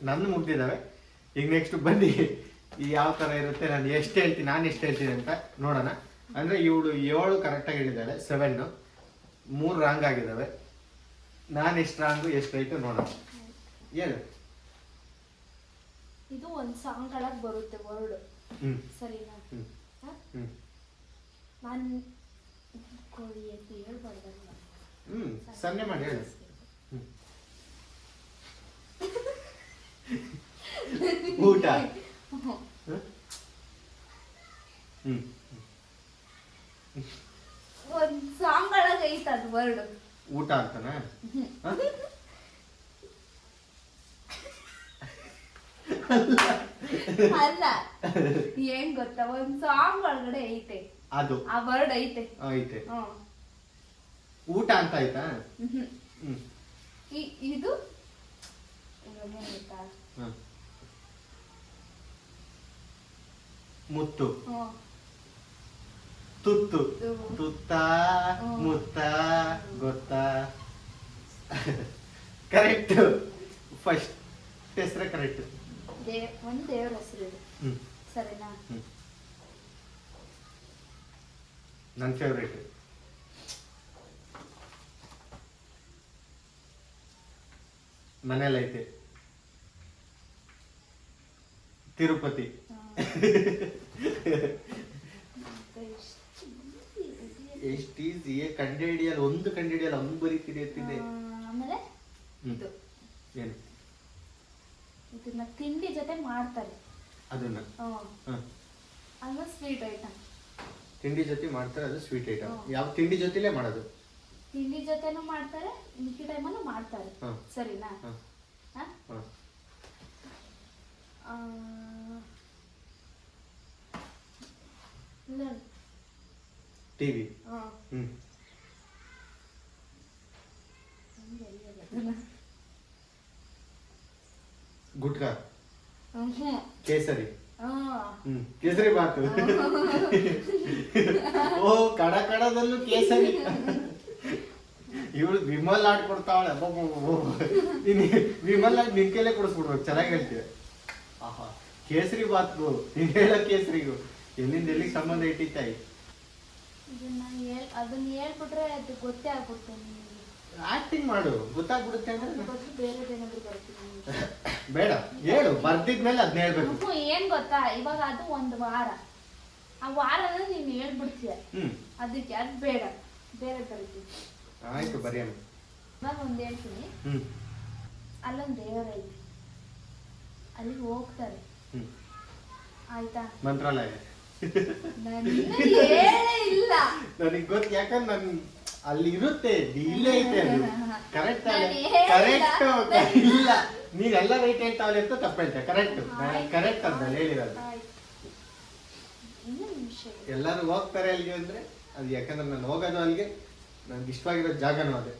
ನನ್ನ ಮುಗ್ದಿದ್ದಾವೆ. ಈಗ ನೆಕ್ಸ್ಟ್ ಬನ್ನಿ ಯಾವ ಥರ ಇರುತ್ತೆ, ನಾನು ಎಷ್ಟು ಹೇಳ್ತೀನಿ ಅಂತ ನೋಡೋಣ. ಅಂದರೆ ಇವಳು 7 ಕರೆಕ್ಟಾಗಿ ಹೇಳಿದ್ದಾಳೆ, 7 3 ರಾಂಗ್ ಆಗಿದ್ದಾವೆ. ನಾನು ಎಷ್ಟು ರಾಂಗು ಎಷ್ಟು ರೈಟು ನೋಡೋಣ. ಏನು ಇದು ಒಂದು ಸಾಂಗ್ ಒಳಗೆ ಬರುತ್ತೆ ವರ್ಡ್, ಸರಿನಾ? ನಾನು ಕೋಳಿ ಅಂತ ಹೇಳ್ಬಾರ್ದಲ್ಲ. ಸನ್ನೆ ಮಾಡಿ ಹೇಳು. ಊಟ. ಒಂದು ಸಾಂಗ್ ಒಳಗೆ ಐತೆ ಅದು ವರ್ಡ್. ಊಟ ಅಂತಾನ? ಅಲ್ಲ, ಏನ್ ಗೊತ್ತಾ, ಒಂದ್ ಸಾಂಗ್ ಒಳಗಡೆ ಐತೆ ಅದು, ಆ ವರ್ಡ್ ಐತೆ. ಊಟ ಅಂತ ಆಯ್ತಾ? ಇದು ಮುತ್ತು, ತುತ್ತು, ತುತ್ತ, ಮುತ್ತ, ಗೊತ್ತಾ? ಕರೆಕ್ಟ್. ಫಸ್ಟ್ ಹೆಸರೇ ಕರೆಕ್ಟ್. ಒಂದು ದೇವ್ರ ಹೆಸರು ಇದು, ಸರಿನಾ? ನನ್ನ ಫೇವ್ರೇಟ್. ಮನೇಲೈತೆ. ತಿರುಪತಿ. ಎಷ್ಟು ಈಸಿ ಕಂಡುಹಿಡಿಯಲ್ಲ, ಒಂದು ಕಂಡುಹಿಡಿಯಲ್ಲ, ಒಂದು ಬರೀತಿದೆ ಎತ್ತಿದೆ. ಆಮೇಲೆ ಇದು ಏನು? ಇದನ್ನ ತಿಂಡಿ ಜೊತೆ ಮಾಡ್ತಾರೆ. ಅದನ್ನ ಅದು ಸ್ವೀಟ್ ಐಟಮ್. ತಿಂಡಿ ಜೊತೆ ಮಾಡ್ತಾರೆ, ಅದು ಸ್ವೀಟ್ ಐಟಮ್. ಯಾವ ತಿಂಡಿ ಜೊತೆಲೇ ಮಾಡೋದು? ತಿಂಡಿ ಜೊತೆನೂ ಮಾಡ್ತಾರೆ, ಮಿಕ್ಕಿ ಟೈಮಲ್ಲೂ ಮಾಡ್ತಾರೆ, ಸರಿನಾ? ಟಿವಿ. ಗುಟ್ಕಾ. ಕೇಸರಿ. ಕೇಸರಿ ಬಾತು. ಓ, ಕಡ ಕಡದಲ್ಲೂ ಕೇಸರಿ. ಇವಳು ವಿಮಲ್ ಆಡ್ ಕೊಡ್ತಾವಳೆ. ವಿಮಲ್ ಆಡ್ ನಿನ್ ಕೈಲೇ ಕೊಡಿಸ್ಬಿಡ್ಬೇಕು, ಚೆನ್ನಾಗಿ ಹೇಳ್ತೀವಿ. ಆಹಾ, ಕೇಸರಿ ಬಾತ್ಗೂ ನೀನ್ ಹೇಳೋ ಕೇಸರಿಗೂ ಎಲ್ಲಿಂದ ಎಲ್ಲಿಗೆ ಸಂಬಂಧ ಇಟ್ಟಿತ್ತಾಯಿ? ಅದನ್ನ ಹೇಳ್ಬಿಟ್ರೆ ಅದು ಗೊತ್ತೇ ಆಗ್ಬಿಡ್ತು. ಆಕ್ಟಿಂಗ್ ಮಾಡು, ಗೊತ್ತಾಗ್ಬಿಡುತ್ತೆ ಅಂದ್ರೆ. ಬೇರೆದೇನಾದ್ರೂ ಬರ್ತೀನಿ. ಬೇಡ, ಹೇಳು. ಬರ್ದಿದ್ಮೇಲೆ ಅದನ್ನ ಹೇಳ್ಬೇಕು. ಏನ್ ಗೊತ್ತಾ, ಇವಾಗ ಅದು ಒಂದು ವಾರ, ಆ ವಾರದ ನೀನ್ ಹೇಳ್ಬಿಡ್ತೀಯ, ಅದಕ್ಕೆ ಅದು ಬೇಡ, ಬೇರೆ ಬರ್ತೀನಿ. ಆಯ್ತು, ಬರೆಯೋಣ. ಇವಾಗ ಒಂದ್ ಹೇಳ್ತೀನಿ. ಅಲ್ಲೊಂದು ದೇವರ ಐತಿ, ಅಲ್ಲಿಗೆ ಹೋಗ್ತಾರೆ, ಆಯ್ತಾ? ಮಂತ್ರಾಲಯ. ಇಲ್ಲ, ನನಗೆ ಗೊತ್ತು, ಯಾಕಂದ್ರೆ ನನ್ ಅಲ್ಲಿ ಇರುತ್ತೆ, ಇಲ್ಲೇ ಐತೆ ಅದು. Correct correct. ಇಲ್ಲ, ನೀನೆಲ್ಲ ರೈಟ್ ಹೇಳ್ತಾವಲ್ಲ ಅಂತ ತಪ್ಪ ಹೇಳ್ತೆ. ಕರೆಕ್ಟ್ ಕರೆಕ್ಟ್ ಅಂತ ಹೇಳಿರೋದು. ಎಲ್ಲರೂ ಹೋಗ್ತಾರೆ ಅಲ್ಲಿಗೆ ಅಂದ್ರೆ ಅದು, ಯಾಕಂದ್ರೆ ನಾನು ಹೋಗೋದು ಅಲ್ಲಿಗೆ, ನನ್ಗೆ ಇಷ್ಟವಾಗಿರೋ ಜಾಗನೂ ಅದೇ.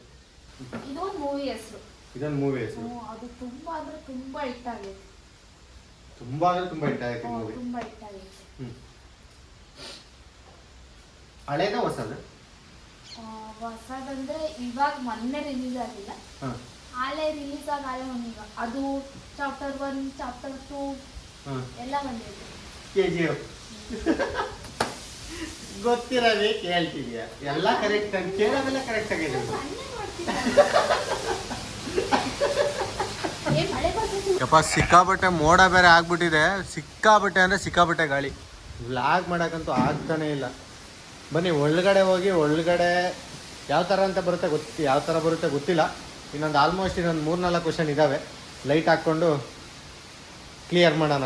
ಇದೊಂದು ಮೂವಿ ಹೆಸರು. ಇದೊಂದು ಮೂವಿ ಹೆಸರು. ಅದು ತುಂಬಾ ಅಂದ್ರೆ ತುಂಬಾ ಇಷ್ಟ ಆಗೈತೆ. ತುಂಬಾ ಅಂದ್ರೆ ತುಂಬಾ ಇಷ್ಟ ಆಗೈತೆ ಮೂವಿ. ತುಂಬಾ ಇಷ್ಟ ಆಗೈತೆ. ಹಳೇದ ಹೊಸದ? ಹೊಸದಂದ್ರೆ ಇವಾಗ ಮೊನ್ನೆ ರಿಲೀಸ್ ಆಗಿಲ್ಲ, ಆಲೇ ರಿಲೀಸ್ ಆಗಾಲೆ ಈಗ. ಅದು ಚಾಪ್ಟರ್ 1 ಚಾಪ್ಟರ್ 2 ಎಲ್ಲ ಬಂದೈತೆ. KGF. ಗೊತ್ತಿರವೇ ಕೇಳ್ತಿದ್ಯಾ? ಎಲ್ಲ ಕರೆಕ್ಟ್ ಆಗಿ ಕೇಳೋದೆಲ್ಲ ಕರೆಕ್ಟ್ ಆಗಿದೆ. ಯಪ್ಪ, ಸಿಕ್ಕಾಬಟ್ಟೆ ಮೋಡ ಬೇರೆ ಆಗ್ಬಿಟ್ಟಿದೆ. ಸಿಕ್ಕಾಬಟ್ಟೆ ಅಂದ್ರೆ ಸಿಕ್ಕಾಬಟ್ಟೆ ಗಾಳಿ. ವ್ಲಾಗ್ ಮಾಡೋಕ್ಕಂತೂ ಆಗ್ತಾನೆ ಇಲ್ಲ. ಬನ್ನಿ ಒಳಗಡೆ ಹೋಗಿ, ಒಳಗಡೆ ಯಾವ ಥರ ಅಂತ ಬರುತ್ತೆ ಯಾವ ಥರ ಬರುತ್ತೆ ಗೊತ್ತಿಲ್ಲ. ಇನ್ನೊಂದು ಆಲ್ಮೋಸ್ಟ್ ಇನ್ನೊಂದು 3-4 ಕ್ವಶನ್ ಇದ್ದಾವೆ. ಲೈಟ್ ಹಾಕ್ಕೊಂಡು ಕ್ಲಿಯರ್ ಮಾಡೋಣ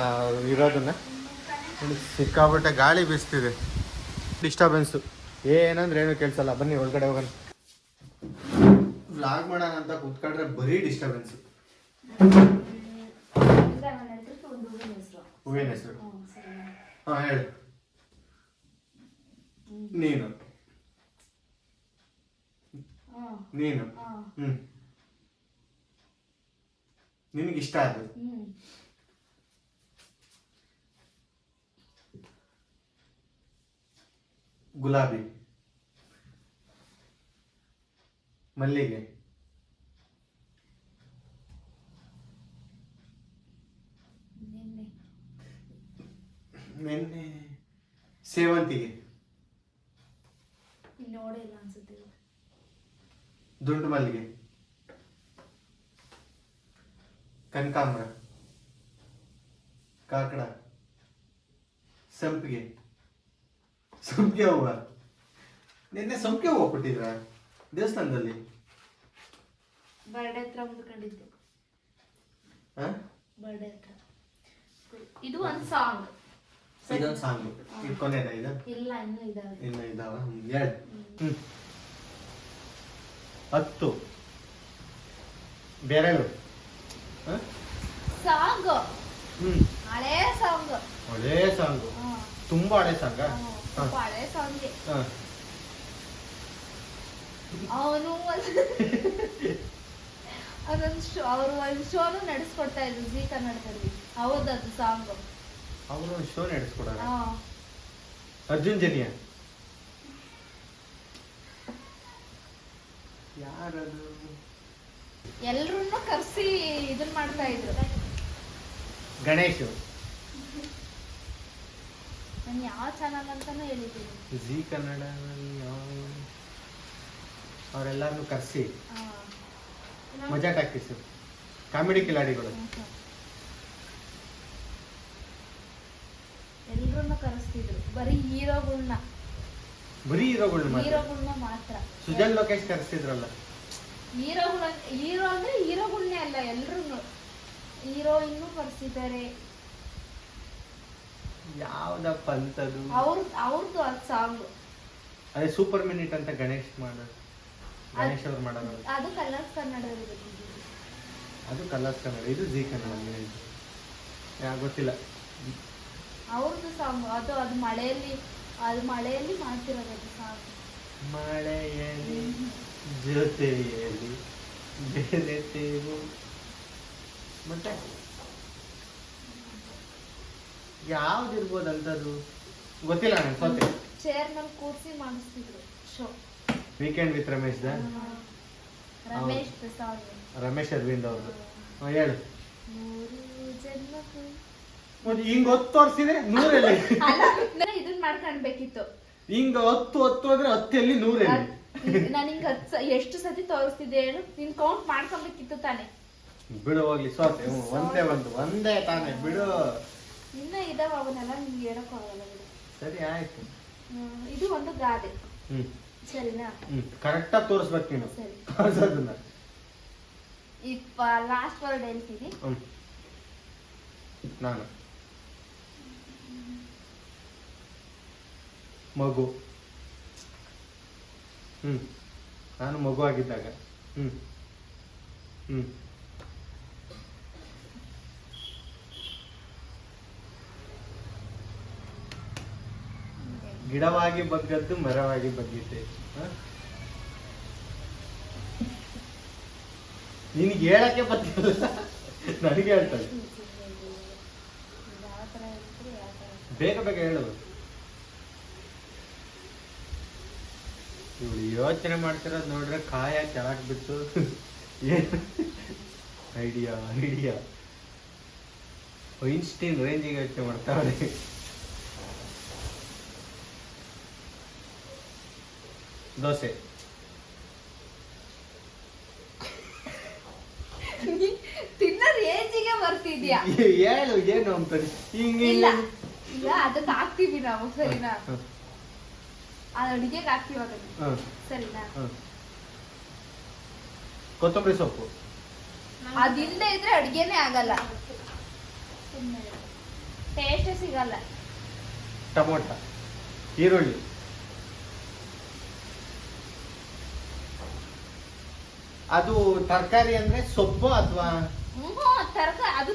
ಇರೋದನ್ನ. ಸಿಕ್ಕಾಬಟ್ಟೆ ಗಾಳಿ ಬೀಸ್ತಿದೆ, ಡಿಸ್ಟರ್ಬೆನ್ಸು ಏನಂದ್ರೆ ಏನು ಕೇಳಿಸಲ್ಲ. ಬನ್ನಿ ಒಳಗಡೆ ಹೋಗೋಣ. ವ್ಲಾಗ್ ಮಾಡೋಣ ಅಂತ ಕೂತ್ಕೊಂಡ್ರೆ ಬರೀ ಡಿಸ್ಟರ್ಬೆನ್ಸು. ಹೂವಿನ ಹೆಸರು? ಹಾಂ, ಹೇಳು. ನೀನು ನೀನು ನಿನಗಿಷ್ಟ ಅದು. ಗುಲಾಬಿ, ಮಲ್ಲಿಗೆ, ನಿನ್ನೆ ಸೇವಂತಿಗೆ, ಇಲ್ಲಿ ನೋಡೇ ಇಲ್ಲ ಅನ್ಸುತ್ತೆ. ದುಂಡು ಮಲ್ಲಿಗೆ, ಕನಕಾಂಬರ, ಕಾಕಡ, ಸಂಪಿಗೆ ಹೂವ. ನಿನ್ನೆ ಸಂಪಿಗೆ ಹೂವು ಕೊಟ್ಟಿದ್ರ ದೇವಸ್ಥಾನದಲ್ಲಿ? ಬರ್ಡೇ ಹತ್ರ ಮುದ್ಕೊಂಡಿದ್ದೆ. ಬರ್ಡೇ ಹತ್ರ. ಇದು ಒಂದು ಸಾಂಗ್. ಇದೊಂದು ಸಾಂಗ್. ಇದು ಕೊನೆಯದ ಇದು? ಇಲ್ಲ, ಇನ್ನೂ ಇದಾವೆ. ಇನ್ನು ಇದಾವ? ಹೇಳಿ. 10 ಬೆರಳು. ಸಾಂಗ್. ಹಳೆ ಸಾಂಗ್. ಹಳೆ ಸಾಂಗ್. ತುಂಬಾ ಹಳೆ ಸಾಂಗ. ಹಳೆ ಸಾಂಗ್. ಅವನು ಅವರು ಒಂದು ಶೋನು ನಡೆಸ್ಕೊಡ್ತಾ ಇದ್ರು ಜೀ ಕನ್ನಡದಲ್ಲಿ. ಹೌದದು ಸಾಂಗ್. ಅವರು ಒಂದು ಶೋ ನಡೆಸ್ಕೊಡ. ಅರ್ಜುನ್ ಜನಿಯ ಯಾರದು? ಎಲ್ರನ್ನೂ ಕರ್ಸಿ ಇದನ್ ಮಾಡ್ತಾ ಇದ್ರು. ಗಣೇಶ್. ನಾನು ಯಾವ ಚಾನಲ್ ಅಂತಾನು ಹೇಳಿದ್ದೀನಿ. ಜಿ ಕನ್ನಡದಲ್ಲಿ ಅವರೆಲ್ಲರನ್ನು ಕರೆಸಿ ಮಜಾ ಟಾಕಿಸು. ಕಾಮಿಡಿ ಕಿಲಾಡಿಗಳು. ಎಲ್ರನ್ನೂ ಕರೆಸ್ತಿದ್ರು. ಬರೀ ಹೀರೋಗಳನ್ನ ಮಾತ್ರ. ಸುಜಲ್ ಲೋಕೇಶ್ ಕರೆಸ್ತಿದ್ರಲ್ಲ. ಹೀರೋ ಅಂದ್ರೆ ಹೀರೋಗಳನ್ನೇ ಅಲ್ಲ, ಎಲ್ರು ಹೀರೋಯಿನ್ನು ಕರೆಸಿದ್ದಾರೆ. ಯಾವ್ದಪ್ಪ ಅಂತದು? ಅವ್ರದ್ದು ಅದು ಸಾಂಗ್. ಅದೇ ಸೂಪರ್ ಮಿನಿಟ್ ಅಂತ ಗಣೇಶ್ ಗಣೇಶ್ ಅವ್ರು ಮಾಡೋದು. ಅದು ಕಲರ್ಸ್ ಕನ್ನಡದಲ್ಲಿ ಬಂದಿದ್ದು. ಅದು ಕಲರ್ಸ್ ಕನ್ನಡ, ಇದು ಜಿ ಕನ್ನಡ. ಗೊತ್ತಿಲ್ಲ. ಅವ್ರದ್ದು ಸಾಂಗ್ ಅದು ಮಳೆಯಲ್ಲಿ ಮಾಡ್ತಿರೋದು ಅದು ಸಾಂಗ್. ಮಳೆಯಲ್ಲಿ ಜೊತೆಯಲ್ಲಿ ಬೆರೆತೆವು. ಮತ್ತೆ ಯಾವ್ದಿರ್ಬೋದಂತದ್ದು ಗೊತ್ತಿಲ್ಲ ನನಗೆ. ಚೇರ್ ನಲ್ಲಿ ಕೂರ್ಸಿ ಮಾಡಿಸ್ತಿದ್ರು show. Weekend with Ramesh Ramesh Aravind ಅವ್ರದ್ದು. ಹೇಳು. ಹಿಂಗ್ 10 ತೋರಿಸಿದ್ರೆ 100 ಇದನ್ ಮಾಡ್ಕೊಂಡ್ಬೇಕಿತ್ತು. ಹಿಂಗ 10 ಹೋದ್ರೆ 10 100. ನಾನು ಹಿಂಗ ಎಷ್ಟು ಸತಿ ತೋರಿಸ್ತಿದ್ದೆ ಹೇಳು? ನೀನ್ ಕೌಂಟ್ ಮಾಡ್ಕೊಬೇಕಿತ್ತು ತಾನೆ. ಬಿಡು ಹೋಗ್ಲಿ, ಸೋತೆ. ಒಂದೇ ತಾನೆ, ಬಿಡು. ಇನ್ನ ಇದಾವ, ಅವನ್ನೆಲ್ಲ ನಿಮ್ಗೆ ಹೇಳಕ್ ಆಗಲ್ಲ. ಸರಿ ಆಯ್ತು. ಇದು ಒಂದು ಗಾದೆ. ಸರಿನಾ? ಕರೆಕ್ಟಾಗಿ ತೋರಿಸ್ಬೇಕು ನೀನು. ಸರಿ. ತೋರ್ಸೋದನ್ನ ಲಾಸ್ಟ್ ವರ್ಡ್ ಹೇಳ್ತೀನಿ ನಾನು. ಮಗು. ನಾನು ಮಗು ಆಗಿದ್ದಾಗ. ಗಿಡವಾಗಿ ಬಗ್ಗದ್ದು ಮರವಾಗಿ ಬಗ್ಗಿದ್ದೆ. ನಿನಗೆ ಹೇಳಕ್ಕೆ ಬರ್ತಿಲ್ಲ, ನನಗೆ ಹೇಳ್ತಾರೆ. ಬೇಗ ಬೇಗ ಹೇಳು. ಇವಳು ಯೋಚನೆ ಮಾಡ್ತಿರೋದು ನೋಡ್ರೆ ಕಾಯ ಕೆಳಕ್ ಬಿಟ್ಟು ಐಡಿಯಾ ಐನ್ಸ್ಟೀನ್ ರೇಂಜಿಗೆ ಯೋಚನೆ ಮಾಡ್ತಾವ್ರೆ. ದೋಸೆ. ತಿನ್ನೋ ರೇಂಜಿಗೆ ಬರ್ತಿದ್ಯಾ? ಹೇಳು ಏನು ಅಂತ. ಇಲ್ಲ, ಅದಕ್ಕೆ ಹಾಕ್ತೀವಿ ನಾವು. ಸರಿನಾ? ಅಡಿಗೆಗೆ ಹಾಕ್ತೀವಿ ಅದನ್ನ. ಸರಿನಾ? ಕೊತ್ತಂಬರಿ ಸೊಪ್ಪು. ಅದಿಲ್ಲದೆ ಇದ್ರೆ ಅಡಿಗೆನೆ ಆಗಲ್ಲ, ಟೇಸ್ಟ್ ಸಿಗಲ್ಲ. ಟೊಮೊಟೊ, ಈರುಳ್ಳಿ, ಅದು ತರಕಾರಿ ಅಂದ್ರೆ ಸೊಪ್ಪು ಅಥವಾ ತರಕಾರಿ. ಅದು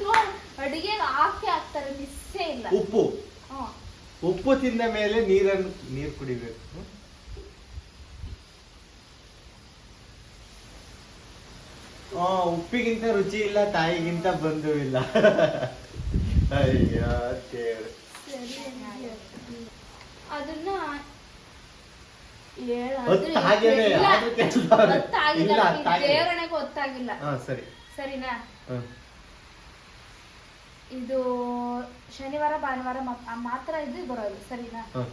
ಅಡಿಗೆಗೆ ಹಾಕ್ತಾರೆ, ಮಿಸ್ಸೇ ಇಲ್ಲ. ಉಪ್ಪು ತಿಂದ ಮೇಲೆ ನೀರು ಕುಡಿಬೇಕು. ಉಪ್ಪಿಗಿಂತ ರುಚಿ ಇಲ್ಲ, ತಾಯಿಗಿಂತ ಬಂಧು ಇಲ್ಲ. ಅಯ್ಯೋ ದೇವ್ರೆ. ಅದನ್ನ ದೇವರಣೆಗೆ ಗೊತ್ತಾಗಿಲ್ಲ. ಸರಿ. ಸರಿನಾ? ಇದು ಶನಿವಾರ ಭಾನುವಾರ ಮಾತ್ರ ಇದು ಬರೋದು, ಸರಿನಾ? ಹಾಂ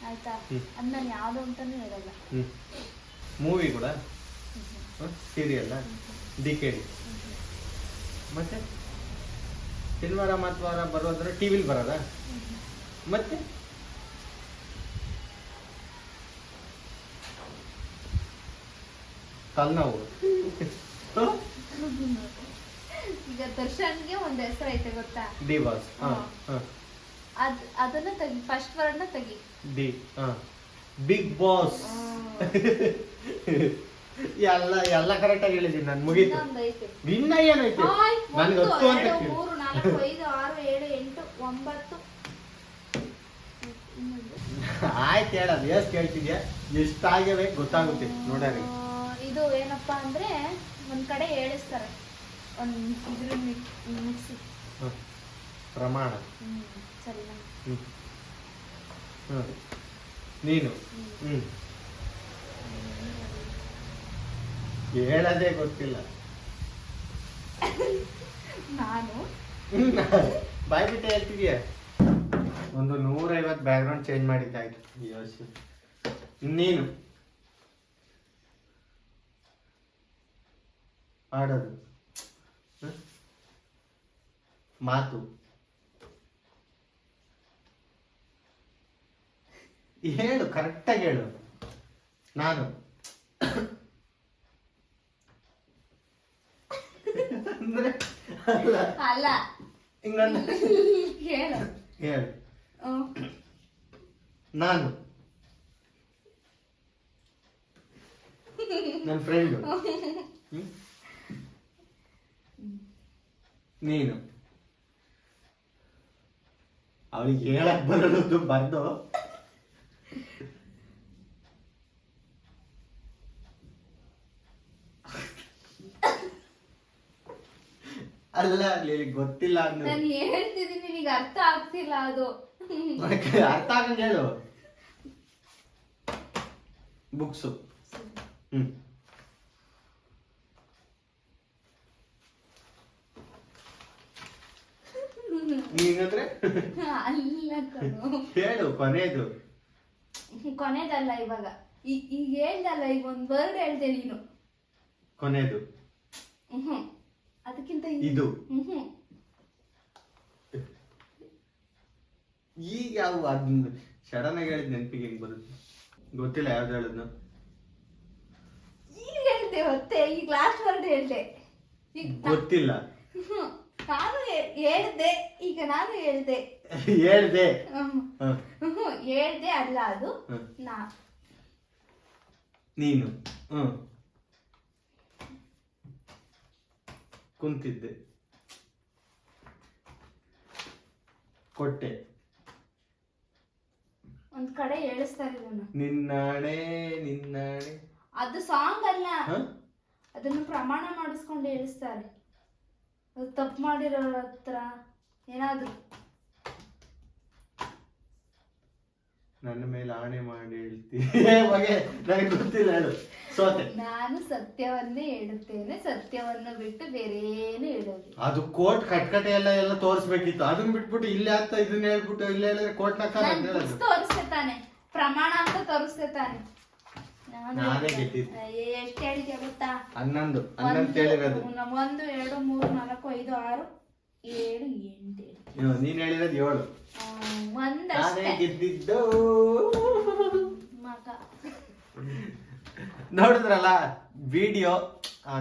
ಆಯ್ತಾ? ಅದು ನಾನು ಯಾವುದು ಅಂತಾನೂ ಹೇಳಲ್ಲ. ಮೂವಿ ಕೂಡ ಸೀರಿಯಲ್ಲ DKD. ಮತ್ತೆ ಶನಿವಾರ ಮಾತ್ವಾರ ಬರೋದ್ರೆ ಟಿವಿಲಿ ಬರೋದಾ? ಮತ್ತೆ ತಲೆನೋವು. ಈಗ ದರ್ಶನ್ಗೆ ಒಂದು ಹೆಸರು ಐತೆ ಗೊತ್ತಾ? D boss. ಅದನ್ನ ತೆಗಿ, ಫಸ್ಟ್ ವರ್ಡ್ನ ತೆಗಿ. ಡಿ. Big boss. ಎಲ್ಲ ಕರೆಕ್ಟ್ ಆಗಿ ಹೇಳಿದೀನಿ ನಾನು. ಮುಗೀತು. ಇನ್ನ ಏನೈತೆ? ನನ್ಗೆ 10 ಅಂತ 2 3 4 5 6 7 8 9. ಆಯ್ತು ಹೇಳೋದು. ಎಷ್ಟು ಕೇಳ್ತಿದ್ಯಾ? ಎಷ್ಟಾಗ್ಯವೆ ಗೊತ್ತಾಗುತ್ತೆ ನೋಡ್ರಿ. ಇದು ಏನಪ್ಪಾ ಅಂದ್ರೆ ಒಂದ್ ಕಡೆ ಹೇಳಿಸ್ತಾರೆ, ಒಂದ್ ಇದ್ರ ಮಿಕ್ಸಿ ಪ್ರಮಾಣ. ಸರಿನಾ? ನೀನು ಹೇಳೋದೇ ಗೊತ್ತಿಲ್ಲ. ನಾನು ಬಾಯ್ ಬಿಟ್ಟು ಹೇಳ್ತಿದ್ಯಾ? ಒಂದು 150 ಬ್ಯಾಕ್ಗ್ರೌಂಡ್ ಚೇಂಜ್ ಮಾಡಿದ್ದಾಯ್ತು. ಯೋಚನೆ. ನೀನು ಆಡೋದು, ಮಾತು, ಹೇಳು, ಕರೆಕ್ಟಾಗಿ ಹೇಳು. ನಾನು ಅಂದ್ರೆ ಅಲ್ಲ, ಹಿಂಗಂದ ಹೇಳು. ಹೇಳು. ನಾನು ನನ್ನ ಫ್ರೆಂಡು. ನೀನು ಅವಳಿಗೆ ಹೇಳಕ್ ಬರೋದು ಬಂದು ಅಲ್ಲ, ಅಲ್ಲಿ ಗೊತ್ತಿಲ್ಲ ಅಂದ್ರೆ ನಾನು ಹೇಳ್ತಿದ್ದೀನಿ, ನಿನಗೆ ಅರ್ಥ ಆಗ್ತಿಲ್ಲ ಅದು. ಅರ್ಥ ಆಗಂಗ ಹೇಳು. ಬುಕ್ಸು. ನೀನಂದ್ರೆ ಅಲ್ಲ ಕಣೋ. ಹೇಳು. ಕೊನೆದು. ಕೊನೆದಲ್ಲ, ಇವಾಗ ಈಗ ಹೇಳ್ದಲ್ಲ, ಈಗ ಒಂದ್ ವರ್ಡ್ ಹೇಳ್ದೆ ನೀನು. ಕೊನೆದು. ಅದಕ್ಕಿಂತ ಇದು. ಈಗ ಯಾವ ಅದನ್ನ ಸಡನ್ ಆಗಿ ಹೇಳಿದ್ ನೆನಪಿಗೆ ಹೆಂಗ್ ಬರುತ್ತೆ ಗೊತ್ತಿಲ್ಲ. ಯಾವ್ದು ಹೇಳದ್ನ ಈಗ ಹೇಳ್ದೆ ಮತ್ತೆ, ಈಗ ಲಾಸ್ಟ್ ವರ್ಡ್ ಹೇಳ್ದೆ. ಈಗ ಗೊತ್ತಿಲ್ಲ. ನಾನು ಹೇಳ್ದೆ, ಈಗ ನಾನು ಹೇಳ್ದೆ. ಹೇಳ್ದೆ. ಹೇಳ್ದೆ ಅಲ್ಲ, ಅದು ನೀನು. ಕುಂತಿದ್ದೆ. ಕೊಟ್ಟೆ. ಒಂದ್ ಕಡೆ ಹೇಳಿಸ್ತಾರೆ ಇದನ್ನ. ನಿನ್ನಾಣೆ ನಿನ್ನಾಣೆ. ಅದು ಸಾಂಗ್ ಅಲ್ಲ, ಅದನ್ನ ಪ್ರಮಾಣ ಮಾಡಿಸ್ಕೊಂಡು ಹೇಳಿಸ್ತಾರೆ. ಅದು ತಪ್ಪು ಮಾಡಿರೋರ ಹತ್ರ ಏನಾದ್ರು. ನನ್ನ ಮೇಲೆ ಆಣೆ ಮಾಡಿ ಹೇಳ್ತೀನಿ. ನನಗೆ ಗೊತ್ತಿಲ್ಲ, ಹೇಳು. ಸೋತೆ. ನಾನು ಸತ್ಯವನ್ನೇ ಹೇಳುತ್ತೇನೆ, ಸತ್ಯವನ್ನು ಬಿಟ್ಟು ಬೇರೇನು ಹೇಳೋದು. ಅದು ಕೋರ್ಟ್ ಕಟ್ಕಟೆ ಎಲ್ಲ ತೋರಿಸ್ಬೇಕಿತ್ತು. ಅದನ್ನ ಬಿಟ್ಬಿಟ್ಟು ಇಲ್ಲಿ ಆಗ್ತಾ ಇದನ್ನ ಹೇಳ್ಬಿಟ್ಟು ಇಲ್ಲಿ ಹೇಳಿದ್ರೆ ಕೋರ್ಟ್ ತೋರಿಸ್ತೆ ತಾನೆ, ಪ್ರಮಾಣ ಅಂತ ತೋರಿಸ್ತೆ ತಾನೆ. ನಾನೇ ಗೆದ್ದಿದ್ದೆ. ಎಷ್ಟು ಹೇಳಿದ್ಯಾ ಗೊತ್ತಾ? 11 ಹೇಳಿರೋದು. 1 2 3 4 5 6 7 8. ನೀನ್ ಹೇಳಿರೋದು 7. ನಾನೇ ಗೆದ್ದಿದ್ದು. ಮಗ ನೋಡಿದ್ರಲ್ಲ ವಿಡಿಯೋ.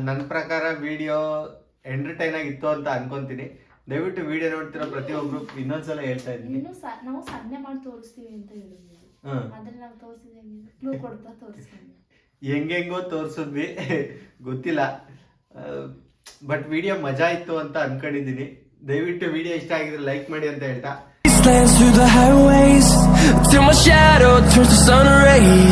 ನನ್ನ ಪ್ರಕಾರ ವಿಡಿಯೋ ಎಂಟರ್ಟೈನ್ ಆಗಿತ್ತು ಅಂತ ಅನ್ಕೊಂತೀನಿ. ದಯವಿಟ್ಟು ವಿಡಿಯೋ ನೋಡ್ತಿರೋ ಪ್ರತಿಯೊಬ್ರು ಇನ್ನೊಂದ್ಸಲ ಹೇಳ್ತಾ ಇದ್ದೀನಿ, ನಾವು ಸನ್ನೆ ಮಾಡಿ ತೋರಿಸ್ತೀವಿ ಅಂತ ಹೇಳಿದ್ವಿ. ಆದ್ರೆ ನಾವು ತೋರಿಸಿದ್ರೆ ಕ್ಲೂ ಕೊಡ್ತಾ ತೋರಿಸ್ತೀವಿ. ಹೆಂಗೆಂಗೋ ತೋರಿಸಿದ್ವಿ, ಗೊತ್ತಿಲ್ಲ. ಬಟ್ ವಿಡಿಯೋ ಮಜಾ ಇತ್ತು ಅಂತ ಅನ್ಕೊಂಡಿದ್ದೀನಿ. ದಯವಿಟ್ಟು ವಿಡಿಯೋ ಇಷ್ಟ ಆಗಿದ್ರೆ ಲೈಕ್ ಮಾಡಿ ಅಂತ ಹೇಳ್ತಾ, through the highways till my shadow turns to sun rays.